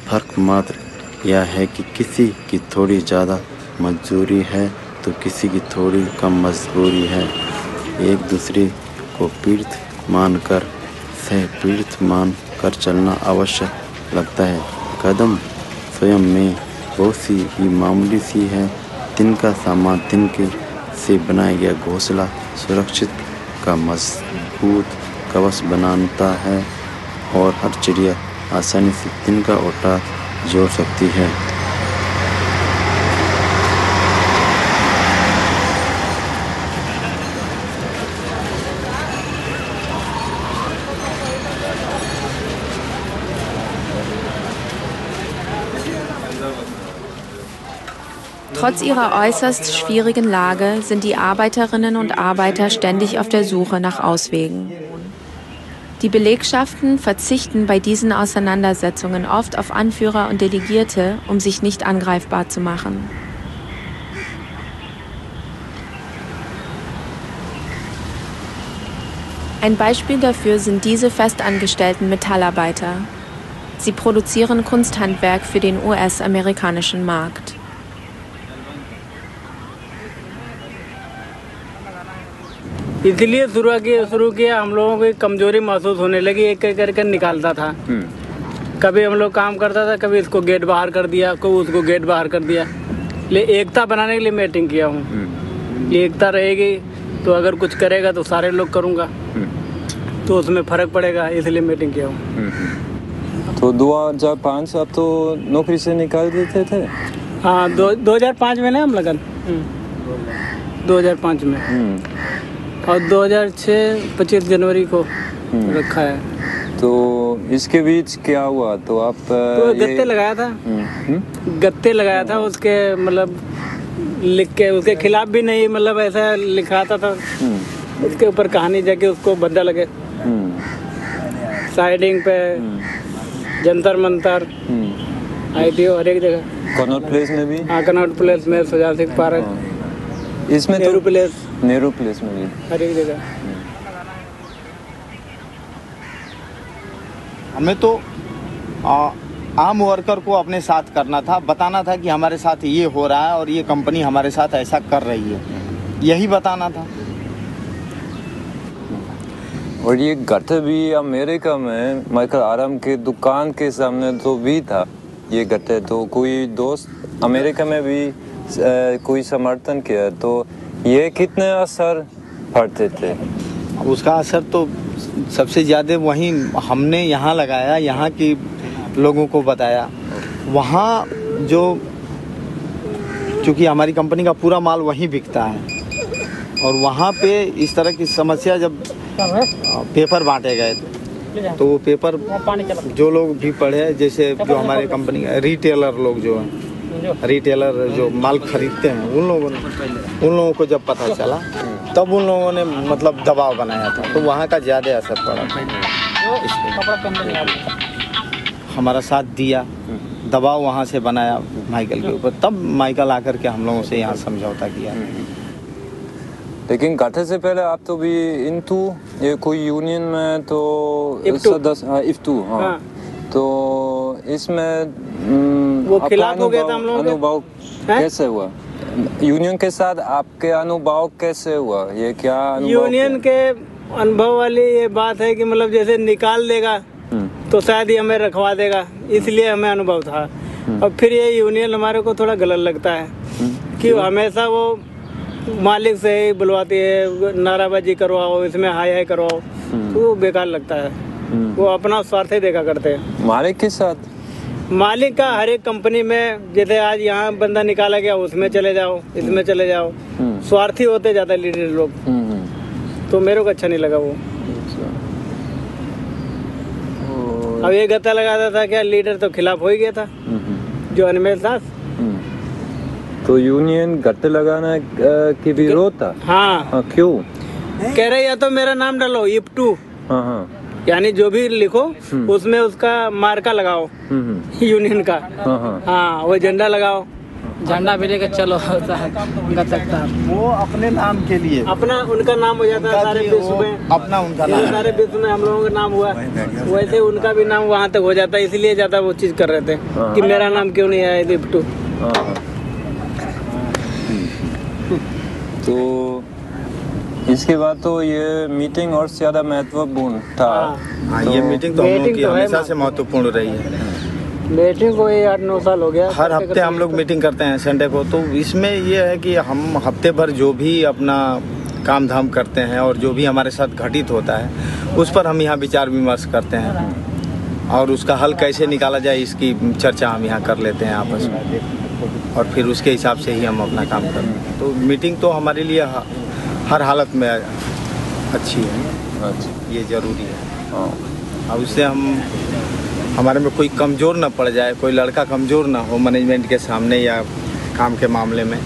फर्क मात्र यह है कि किसी की थोड़ी ज़्यादा मजबूरी है तो किसी की थोड़ी कम मजबूरी है। एक दूसरे को पीड़ित मानकर सह पीड़ित मान कर चलना आवश्यक लगता है। कदम स्वयं में बहुत सी ही मामूली सी है। तिनका सामान तिनके से बनाया गया घोंसला सुरक्षित का मजबूत कवच बनाता है और हर चिड़िया आसानी से तिनका ओटा जोड़ सकती है। Trotz ihrer äußerst schwierigen Lage sind die Arbeiterinnen und Arbeiter ständig auf der Suche nach Auswegen. Die Belegschaften verzichten bei diesen Auseinandersetzungen oft auf Anführer und Delegierte, um sich nicht angreifbar zu machen. Ein Beispiel dafür sind diese festangestellten Metallarbeiter. Sie produzieren Kunsthandwerk für den US-amerikanischen Markt. इसलिए शुरू किया हम लोगों को कमजोरी महसूस होने लगी, एक एक करके निकालता था। कभी हम लोग काम करता था, कभी इसको गेट बाहर कर दिया, कोई उसको गेट बाहर कर दिया। ले एकता बनाने के लिए मीटिंग किया हूँ। ये एकता रहेगी तो अगर कुछ करेगा तो सारे लोग करूँगा, तो उसमें फर्क पड़ेगा, इसलिए मीटिंग किया हूँ। तो 2005 आप तो नौकरी से निकाल देते थे? हाँ, 2005 में ना हम लगन 2005 में और 2006 25 जनवरी को रखा है। तो इसके बीच क्या हुआ? तो आप तो गत्ते लगाया था, गत्ते लगाया था उसके, मतलब लिख के उसके खिलाफ भी नहीं, मतलब ऐसा लिखाता था उसके ऊपर कहानी, जाके उसको बंदा लगे। साइडिंग पे जंतर मंतर ITO हर एक जगह। कनॉट प्लेस में भी? हाँ, कनॉट प्लेस में, सुजान सिंह पार्क, इसमें नेहरू प्लेस, नेहरू प्लेस में भी हर एक जगह। हमें तो आम वर्कर को अपने साथ करना था, बताना था कि हमारे साथ ये हो रहा है और ये कंपनी हमारे साथ ऐसा कर रही है, यही बताना था। और ये गट्टे भी अमेरिका में माइकल आराम के दुकान के सामने तो भी था ये गट्टे, तो कोई दोस्त अमेरिका में भी कोई समर्थन किया, तो ये कितने असर पड़ते थे? उसका असर तो सबसे ज़्यादा वहीं हमने यहाँ लगाया, यहाँ के लोगों को बताया। वहाँ जो चूँकि हमारी कंपनी का पूरा माल वहीं बिकता है, और वहाँ पे इस तरह की समस्या जब पेपर बांटे गए थे, तो वो पेपर जो लोग भी पढ़े, जैसे जो हमारे कंपनी का रिटेलर लोग जो हैं, रिटेलर जो माल खरीदते हैं, उन लोगों को जब पता चला तब उन लोगों ने मतलब दबाव बनाया था, तो वहाँ का ज़्यादा असर पड़ा था। हमारा साथ दिया, दबाव वहाँ से बनाया माइकल के ऊपर, तब माइकल आकर के हम लोगों से यहाँ समझौता किया। लेकिन गट्टे से पहले आप तो भी इनटू ये कोई यूनियन में तो इफ्टू, हाँ, तो इसमें वो खिलाफ हो गया था हम लोगों का। अनुभव कैसे हुआ यूनियन के साथ? आपके अनुभव कैसे हुआ? ये क्या यूनियन के अनुभव वाली ये बात है कि मतलब जैसे निकाल देगा तो शायद ही हमें रखवा देगा, इसलिए हमें अनुभव था। और फिर ये यूनियन हमारे को थोड़ा गलत लगता है कि हमेशा वो मालिक से ही बुलवाती है, नाराबाजी करवाओ, इसमें हाई हाई करवाओ, तो वो बेकार लगता है। वो अपना स्वार्थ ही देखा करते हैं। मालिक के साथ, मालिक का हर एक कंपनी में, जैसे आज यहाँ बंदा निकाला गया उसमें चले जाओ, इसमें चले जाओ, स्वार्थी होते जाता है लीडर लोग, तो मेरे को अच्छा नहीं लगा वो। अब ये गत्ता लगाता था क्या, लीडर तो खिलाफ हो ही गया था जो अनिमेश दास। तो यूनियन गट्टे लगाना की विरोध था? हाँ। क्यों? कह रहे या तो मेरा नाम डालो इफ्टू, यानी जो भी लिखो उसमें उसका मार्का लगाओ यूनियन का, हाँ वो झंडा लगाओ, झंडा भी लेकर चलो गत्ता। वो अपने नाम के लिए, अपना उनका नाम हो जाता है सारे विश्व में, अपना उनका नाम, सारे विश्व में हम लोगों का नाम हुआ, वैसे उनका भी नाम वहाँ तक हो जाता है, इसलिए ज्यादा वो चीज कर रहे थे कि मेरा नाम क्यों नहीं आया इफ्टू। तो इसके बाद तो ये मीटिंग और ज्यादा महत्वपूर्ण था। हाँ, ये मीटिंग तो हम लोग की हमेशा से महत्वपूर्ण रही है। मीटिंग को 8-9 साल हो गया, हर हफ्ते हम लोग मीटिंग करते हैं संडे को। तो इसमें ये है कि हम हफ्ते भर जो भी अपना काम धाम करते हैं और जो भी हमारे साथ घटित होता है उस पर हम यहाँ विचार विमर्श करते हैं, और उसका हल कैसे निकाला जाए इसकी चर्चा हम यहाँ कर लेते हैं आपस में, और फिर उसके हिसाब से ही हम अपना काम करते हैं। तो मीटिंग तो हमारे लिए हर हालत में अच्छी है, ये ज़रूरी है। अब उससे हमारे में कोई कमज़ोर ना पड़ जाए, कोई लड़का कमज़ोर ना हो मैनेजमेंट के सामने या काम के मामले में,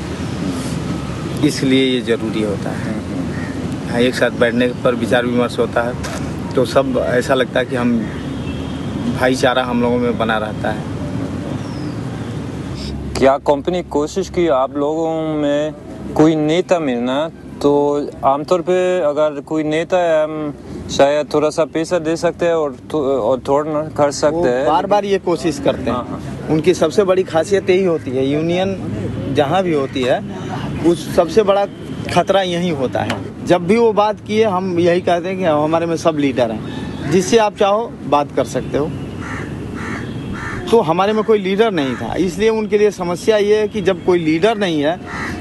इसलिए ये ज़रूरी होता है। एक साथ बैठने पर विचार विमर्श होता है तो सब ऐसा लगता है कि हम भाईचारा हम लोगों में बना रहता है। क्या कंपनी कोशिश की आप लोगों में कोई नेता मिलना? तो आमतौर पे अगर कोई नेता है शायद थोड़ा सा पैसा दे सकते हैं और थोड़ा कर सकते हैं, बार बार ये कोशिश करते हैं। उनकी सबसे बड़ी खासियत यही होती है, यूनियन जहाँ भी होती है उस सबसे बड़ा खतरा यही होता है। जब भी वो बात किए हम यही कहते हैं कि हमारे में सब लीडर हैं, जिससे आप चाहो बात कर सकते हो। तो हमारे में कोई लीडर नहीं था, इसलिए उनके लिए समस्या ये है कि जब कोई लीडर नहीं है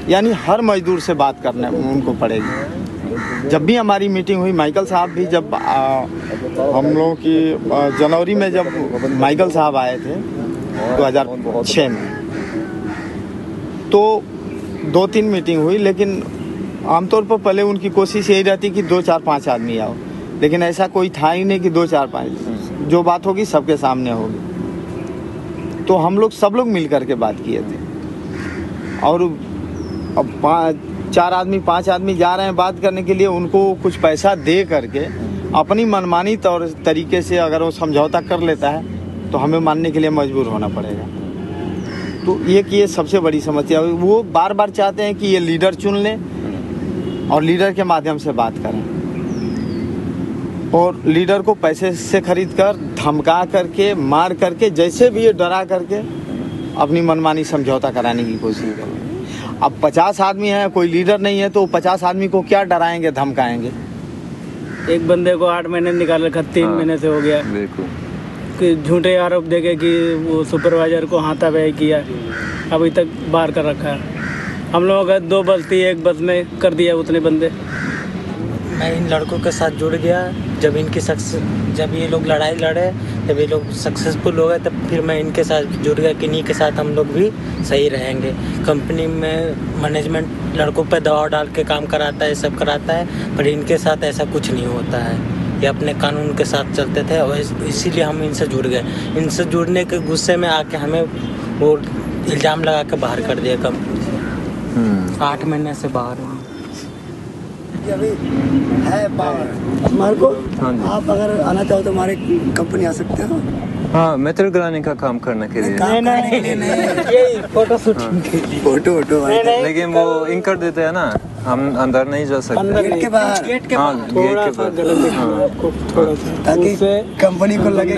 यानी हर मजदूर से बात करने उनको पड़ेगी। जब भी हमारी मीटिंग हुई, माइकल साहब भी जब हम लोगों की जनवरी में जब माइकल साहब आए थे 2006 में, तो 2-3 मीटिंग हुई, लेकिन आमतौर पर पहले उनकी कोशिश यही रहती कि 2-4-5 आदमी आओ, लेकिन ऐसा कोई था ही नहीं कि 2-4-5, जो बात होगी सबके सामने होगी। तो हम लोग सब लोग मिल करके बात किए थे। और अब 4 आदमी 5 आदमी जा रहे हैं बात करने के लिए, उनको कुछ पैसा दे करके अपनी मनमानी तरीके से अगर वो समझौता कर लेता है तो हमें मानने के लिए मजबूर होना पड़ेगा। तो ये सबसे बड़ी समस्या। वो बार बार चाहते हैं कि ये लीडर चुन लें और लीडर के माध्यम से बात करें, और लीडर को पैसे से खरीद कर, धमका करके, मार करके, जैसे भी ये डरा करके अपनी मनमानी समझौता कराने की कोशिश करें। अब 50 आदमी हैं, कोई लीडर नहीं है, तो 50 आदमी को क्या डराएंगे, धमकाएंगे। एक बंदे को 8 महीने निकाल रखा, 3 महीने से हो गया। बिल्कुल कि झूठे आरोप देके कि वो सुपरवाइजर को हाथापाई किया, अभी तक बाहर कर रखा है। हम लोगों का 2 बस थी, 1 बस में कर दिया उतने बंदे। मैं इन लड़कों के साथ जुड़ गया जब ये लोग लड़ाई लड़े, जब ये लोग सक्सेसफुल हो गए, तब फिर मैं इनके साथ जुड़ गया कि इन्हीं के साथ हम लोग भी सही रहेंगे। कंपनी में मैनेजमेंट लड़कों पर दबाव डाल के काम कराता है, सब कराता है, पर इनके साथ ऐसा कुछ नहीं होता है। ये अपने कानून के साथ चलते थे और इसीलिए हम इनसे जुड़ गए। इनसे जुड़ने के गुस्से में आके हमें वो इल्ज़ाम लगा के बाहर कर दिया कंपनी से। 8 महीने से बाहर हैं। अभी है बाहर हमारे को। आप अगर आना चाहो तो हमारे कंपनी आ सकते हो। हाँ, मेटल गलाने का काम करने के लिए। नहीं, फोटो शूटिंग के लिए। फोटो लेकिन वो इंक कर देते हैं ना, हम अंदर नहीं जा सकते। गेट के बाहर। गेट के बाहर ताकि कंपनी को लगे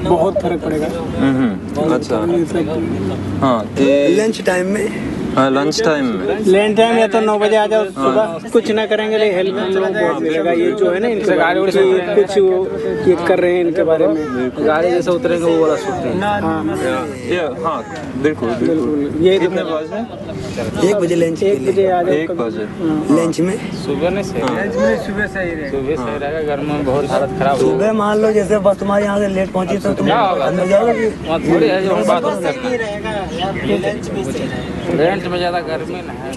बहुत फर्क पड़ेगा। अच्छा, हाँ। लंच टाइम में, लंच टाइम या तो 9 बजे आ जाओ सुबह। कुछ ना करेंगे लेकिन हेल्प हम लोगों को बहुत मिलेगा। ये जो है ना, इनसे गाड़ी उड़ी कुछ ये कर रहे हैं, इनके बारे में गाड़ी जैसे उतरेंगे वो वाला शूटिंग। हाँ बिल्कुल। ये कितने बजे? 1 बजे लंच। 1 बजे आ जाओ। 1 बजे लंच में। सुबह नहीं सही, लंच में सुबह सही रहेगा। घर में बहुत हालत खराब। सुबह मान लो जैसे बस तुम्हारे यहाँ से लेट पहुँची तो तुम अंदर जाओगे। थोड़ी है जो बात रेंट में ज़्यादा गर्मी ना है।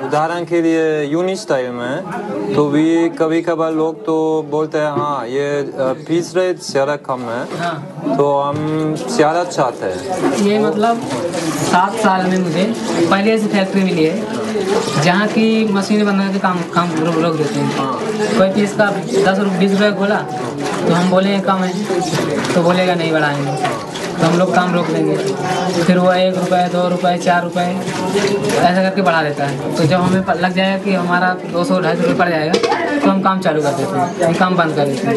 उदाहरण के लिए यूनिट स्टाइल में तो भी कभी कभार लोग तो बोलते हैं हाँ ये फीस रेट ज़्यादा कम है, तो हम ज़्यादा चाहते हैं। ये मतलब 7 साल में मुझे पहले ऐसी फैक्ट्री मिली है जहाँ की मशीनें बंद करके काम रोक देते हैं। कोई पीस का 10-20 रुपये बोला तो हम बोले कम है, तो बोलेगा नहीं बढ़ाएंगे, तो हम लोग काम रोक देंगे। फिर वो 1 रुपये, 2 रुपये, 4 रुपये ऐसा करके बढ़ा देता है। तो जब हमें लग जाएगा कि हमारा 200-250 रुपये पड़ जाएगा तो हम काम चालू कर देते हैं, काम बंद कर देते हैं।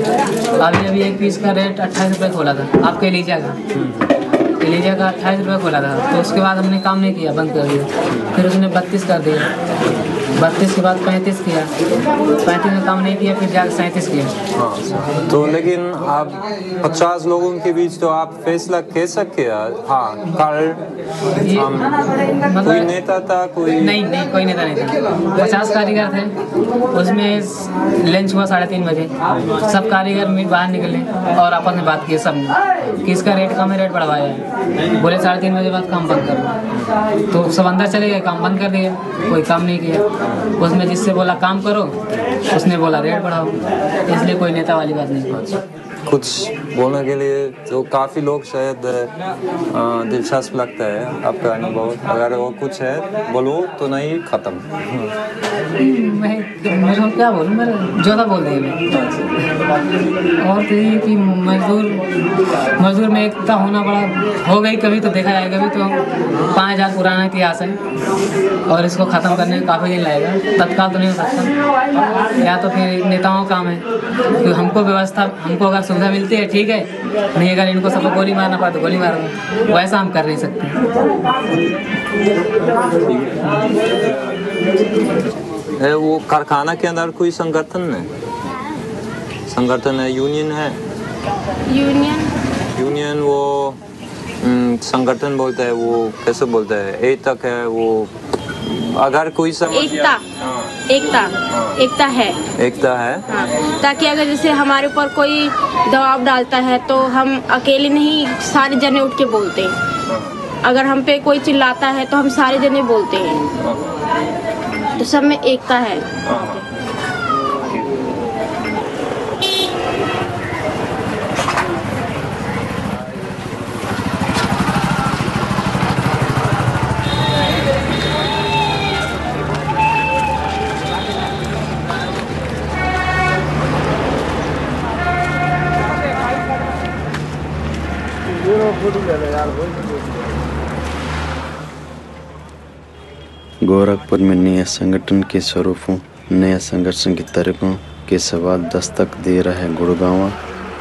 अभी 1 पीस का रेट 28 रुपये खोला था, आपके एलिजा का 28 रुपये खोला था। तो उसके बाद हमने काम नहीं किया, बंद कर दिया। फिर उसने 32 कर दिया, 32 के बाद 35 किया, 35 में काम नहीं किया, फिर जाकर 37 किया। हाँ, तो लेकिन आप 50 लोगों के बीच तो आप फैसला कैसे किया? हाँ, मतलब कोई नेता था? कोई नहीं, कोई नेता नहीं था। 50 कारीगर थे, उसमें लंच हुआ 3:30 बजे। सब कारीगर बाहर निकले और आपस में बात की सब कि इसका रेट कम है, रेट बढ़वाया है। बोले 3:30 बजे बाद काम बंद करो, तो सब अंदर चले गए, काम बंद कर दिया, कोई काम नहीं किया। उसमें जिससे बोला काम करो, उसने बोला रेट बढ़ाओ, इसलिए कोई नेता वाली बात नहीं। कुछ बोलने के लिए तो काफ़ी लोग शायद दिलचस्प लगता है आपका अनुभव। अगर वो कुछ है बोलो तो नहीं ख़त्म। मैं क्या बोलूँ, मेरा ज़्यादा बोल दिया। और कि मजदूर में एकता होना बड़ा हो गई। कभी तो देखा जाएगा, कभी तो 5000 पुराना इतिहास है और इसको ख़त्म करने में काफ़ी दिन लगेगा। तत्काल तो नहीं हो सकता, या तो फिर नेताओं का काम है कि हमको व्यवस्था, हमको अगर सुविधा मिलती है ठीक है, नहीं अगर इनको सबको गोली मारना पड़ा तो गोली मारो, वैसा हम कर नहीं सकते। वो कारखाना के अंदर कोई संगठन है, यूनियन है? यूनियन वो संगठन बोलते हैं, वो कैसे बोलते हैं, ए तक है वो। अगर कोई एकता है। हाँ, ताकि अगर जैसे हमारे ऊपर कोई दबाव डालता है तो हम अकेले नहीं, सारे जने उठ के बोलते हैं। अगर हम पे कोई चिल्लाता है तो हम सारे जने बोलते हैं, तो सब में एकता है। गोरखपुर में नए संगठन के स्वरूपों, नए संघर्ष की तरकों के सवाल दस्तक दे रहा है। गुड़गांव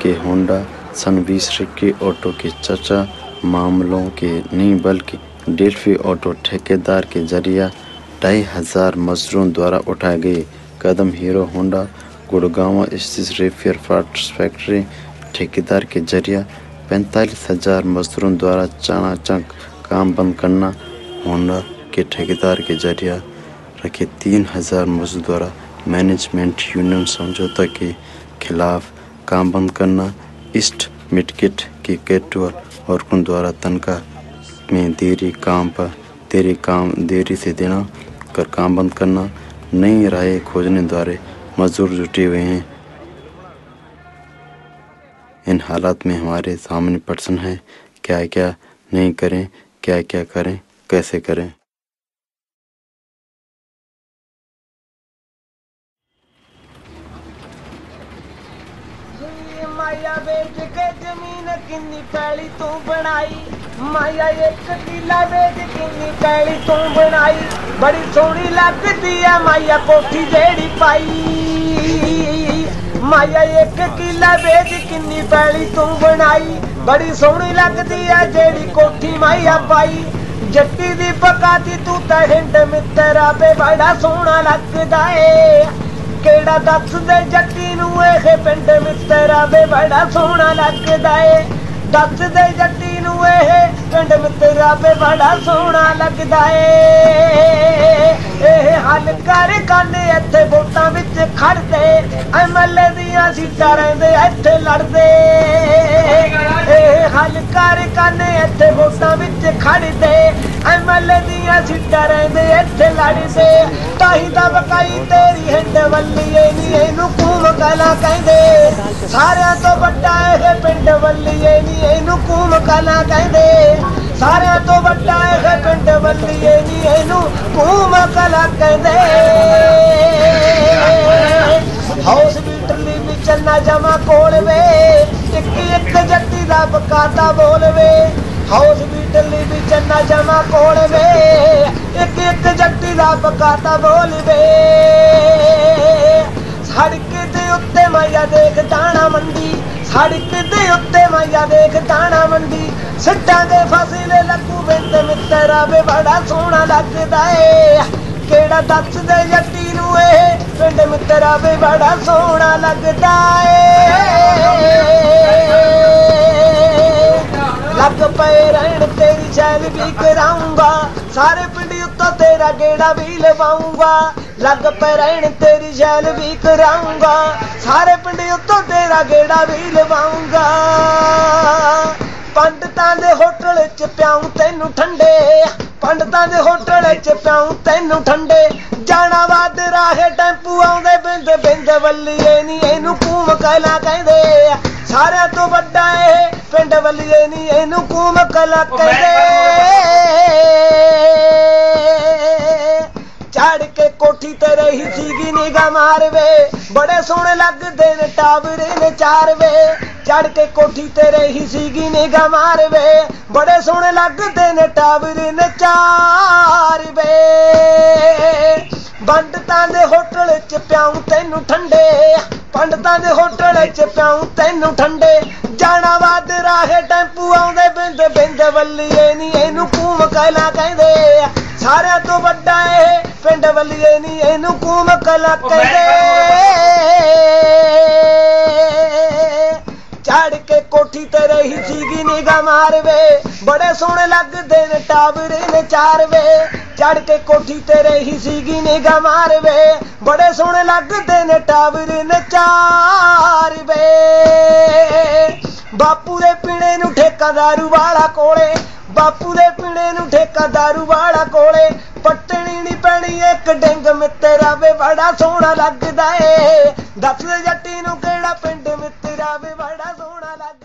के होंडा सन 20 के ऑटो के चर्चा मामलों के नहीं बल्कि डेल्फी ऑटो ठेकेदार के जरिए 2500 मजदूरों द्वारा उठाए गए कदम। हीरो होंडा गुड़गांव स्थित रेफियर पार्ट्स फैक्ट्री ठेकेदार के जरिए 45,000 मजदूरों द्वारा चाणाचक काम बंद करना। होंडा के ठेकेदार के जरिए रखे 3,000 मजदूर द्वारा मैनेजमेंट यूनियन समझौता के खिलाफ काम बंद करना। ईस्ट मिडगेट के कैटुअल और उन द्वारा तनख्वाह में देरी से देना कर काम बंद करना। नई राहें खोजने द्वारा मजदूर जुटे हुए हैं। इन हालात में हमारे सामने प्रश्न है, क्या क्या नहीं करें, क्या क्या करें, कैसे करें। माया बेच के जमीन किन्नी पैली तू बनाई, माया 1 किला बेच किन्नी पैली तू बनाई। बड़ी सोहनी लगदी है माया कोठी जेड़ी पाई, माया 1 किला बेच किन्नी पैली तू बनाई। बड़ी सोहनी लगदी है जेड़ी कोठी माया पाई। जट्टी दी पकाती तू तां हिंड मित्तरा बे बड़ा सोहना लगदा है। केड़ा दस दे जट्टी नू एह पिंड मित्तरा बे बड़ा सोहना लगदा है। दस दे जट्टी नू एह पिंड मित्तरा बे बड़ा सोहना लगदा है। एह हल कर काने इत्थे वोटां विच खड़दे, MLA दियां सीटां रहिंदे इत्थे लड़दे। एह हल कर काने इत्थे वोटां विच खड़दे, MLA दियां सीटां रहिंदे इत्थे लड़दे। ताही दा बकाई तेरी हिंड वल्लीए नी इहनूं कूम कला कहंदे। सारियां तो वड्डा इह पिंड वल्लीए नी इहनूं कूम कला कहंदे। सारियां तो वड्डा इह पिंड वल्लीए नी इहनूं कूम कला कहंदे। हॉस्पिटल विच ना जमा कोल वे, एक जट्टी दा बकाता बोल वे। हॉस्पिटल विच ना जमा कोल वे, एक जट्टी दा बकाता बोल वे। सड़क दे उत्ते माया देख दाना मंडी, सड़क दे उत्ते माया देख दाना मंडी। सिट्टां दे फसले लगू बिंद मित्तरा बे बड़ा सोहना लगदा है। केड़ा दस दे जट्टी नू एह पिंड मित्तरा बे बड़ा सोहना लगदा है। लग पए रहन तेरी शैल भी कराऊंगा, सारे पिंड उत्तों तेरा गेड़ा भी लवाऊंगा। लग पे रहन तेरी शैल भी कराऊंगा, सारे पिंड उत्तों तेरा गेड़ा भी लवाऊंगा। पंडितां दे होटल च प्याऊं तैनू ठंडे, पंडितां दे होटल च प्याऊं तैनू ठंडे। जाना वाद राहे टैंपू आउंदे बिंद बिंद वल्लीए नी इहनूं कूम कला कहंदे। सारियां तो वड्डा इह पिंड वल्लीए नी इहनूं कूम कला कहंदे। चढ़ के कोठी ते रही सीगी निगाह मारवे, बड़े सोहणे लगदे ने टावरे ने 4 वे। चढ़ के कोठी ते रही सीगी निगाह मारवे, बड़े सोहणे लगदे ने टावरे ने 4 वे। पंडितां दे होटल च प्याऊं तैनू ठंडे, पंडितां दे होटल च प्याऊं तैनू ठंडे। जाना वाद राहे टैंपू आउंदे बिंद बिंद वल्लीए नी इहनूं कूम कला कहंदे। सारियां तो वड्डा इह पिंड वल्लीए नी इहनूं कूम कला कहंदे। चढ़ के कोठी ते रही सीगी निगाह मारवे, बड़े सोहणे लगदे ने टावरे ने 4 वे। चढ़ के कोठी ते रही सीगी निगाह मारवे, बड़े सोहणे लगदे ने टावरे ने 4 वे। बापू दे पीणे नूं ठेका दारू वाला कोले, ਬਾਪੂ ਦੇ ਪੀਣੇ ਨੂੰ ਠੇਕਾ ਦਾਰੂ ਵਾਲਾ ਕੋਲੇ ਪੱਟਣੀ ਨੀ ਪੈਣੀ ਇੱਕ ਡਿੰਗ ਮਿੱਤਰਾ ਵੇ ਬੜਾ ਸੋਹਣਾ ਲੱਗਦਾ ਏ ਦੱਸ ਜੱਟੀ ਨੂੰ ਕਿਹੜਾ ਪਿੰਡ ਮਿੱਤਰਾ ਵੇ ਬੜਾ ਸੋਹਣਾ ਲੱਗਦਾ।